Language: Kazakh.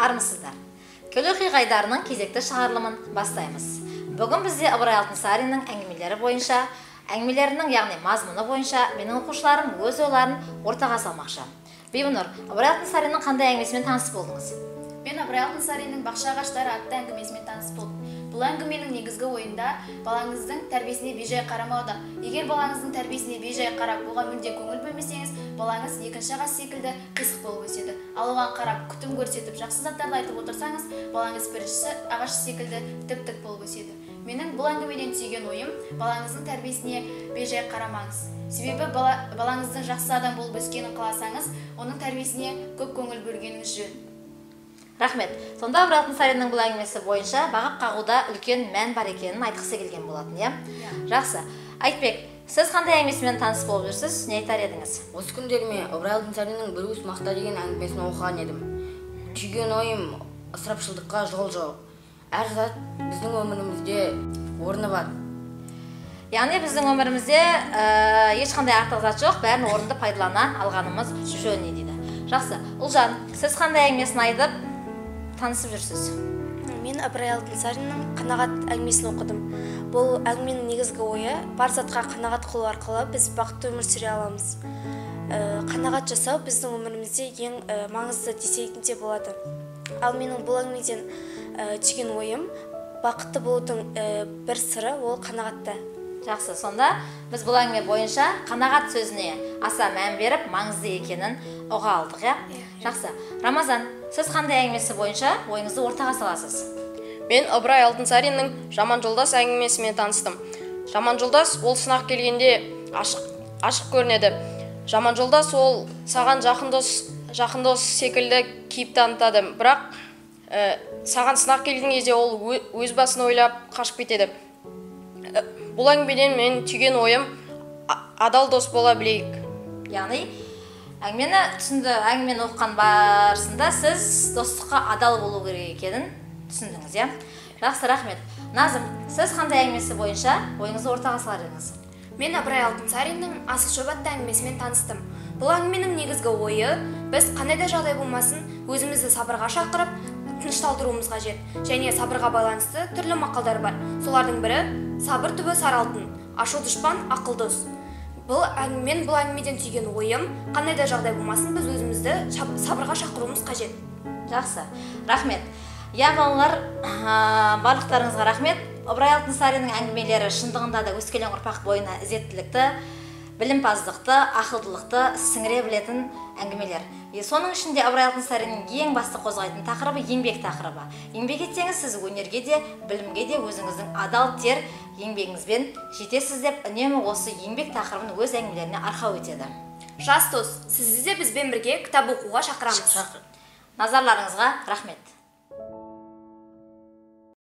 армысыздар. Көл оқиғаларының кезекті шығарылымын бастаймыз. Бүгін бізде Ыбырай Алтынсариннің әңгімелері бойынша, әңгімелерінің яғни мазмұны бойынша менің оқушыларым өз ойларын ортаға салмақшы. Бибінұр, Ыбырай Алтынсариннің қандай әңгімесімен таныс болдыңыз? Мен Ыбырай Алтынсариннің «Бақша ағаштары» атты әңгімесімен таныс болдым. Бұл әңгіменің негізгі ойында балаңыздың тәрбиесіне бейжай қарамауда. Егер балаңыздың тәрбиесіне бейжай қарап, оған мүлде көңіл бөлмесеңіз, балаңыз екінші ағаш секілді қисық болып өседі. Ал оған қарап, күтім көрсетіп, жақсы заттарды айтып отырсаңыз, балаңыз бірінші ағаш секілді тіп-тік болып өседі. Менің бұл әңгімеден түйген ойым, балаңыздың тәрбиесіне бейжай қарамаңыз. Себебі балаңыздың жақсы адам болып өскенін қаласаңыз, оның тәрбиесіне көп көңіл бөлгеніңіз жөн. Рахмет. Сонда Ыбырай Алтынсариннің бұл әңгімесі бойынша бағып қағуда үлкен мән бар екенін айтқысы келген болатын, иә? Жақсы. Айтбек, сіз қандай әңгімесімен таныс болып жүрсіз? Не айтар едіңіз? Осы күндері мен Ыбырай Алтынсариннің «Бір уыс мақта» деген әңгімесін оқыған едім. Түйген ойым ысырапшылдыққа жол жоқ. Әр зат біздің өмірімізде орны бар. Яғни біздің өмірімізде ешқандай артық зат жоқ, бәрін орынды пайдалана алғанымыз жөн дейді. Жақсы. Ұлжан, сіз қандай әңгімесін айтып танысып жүрсіз? Мен Ыбырай Алтынсариннің «Қанағат» әңгімесін оқыдым. Бұл әңгіменің негізгі ойы, бар затқа қанағат қылу арқылы біз бақытты өмір сүре аламыз. Қанағат жасау біздің өмірімізде ең маңызды десек те болады. Ал менің бұл әңгімеден түйген ойым, бақытты болудың бір сыры ол қанағатта. Жақсы, сонда біз бұл әңгіме бойынша қанағат сөзіне аса мән беріп, маңызды екенін ұға алдық, иә? Жақсы. Рамазан, сіз қандай әңгімесі бойынша ойыңызды ортаға саласыз? Мен Ыбырай Алтынсариннің «Жаман жолдас» әңгімесімен таныстым. Жаман жолдас ол сынақ келгенде ашық көрінеді. Жаман жолдас ол саған жақын дос секілді кейіп танытады. Бірақ саған сынақ келген кезде ол өз басын ойлап қашып кетеді. Бұл әңгімеден мен түйген ойым адал дос бола білейік. Яғни әңгімені түсінді, әңгімені оқыған барысында сіз достыққа адал болу керек екенін түсіндіңіз, иә? Жақсы, рахмет. Назым, сіз қандай әңгімесі бойынша ойыңызды ортаға салар едіңіз? Мен Ыбырай Алтынсариннің «Асық шөп» атты әңгімесімен таныстым. Бұл әңгіменің негізгі ойы, біз қандай да жағдай болмасын, өзімізді сабырға шақырып, тынышталдыруымыз қажет. Және сабырға байланысты түрлі мақалдар бар. Солардың бірі «Сабыр түбі сары алтын, ашу дұшпан ақыл дос». Бұл әңгімеден түйген ойым, қандай да жағдай болмасын, біз өзімізді сабырға шақыруымыз қажет. Жақсы, рахмет. Я, балалар, барлықтарыңызға рахмет. Ыбырай Алтынсариннің әңгімелері шындығында да өскелең ұрпақ бойына ізеттілікті, білімпаздықты, ақылдылықты сіңіре білетін әңгімелер. Соның ішінде Ыбырай Алтынсариннің ең басты қозғайтын тақырыбы еңбек тақырыбы. Еңбек етсеңіз, сіз өнерге де, білімге де өзіңіздің адал тер еңбегіңізбен жетесіз деп, үнемі осы еңбек тақырыбын өз әңгімелеріне арқау етеді. Жас дос, сізді де бізбен бірге кітап оқуға шақырамыз. Назарларыңызға рахмет.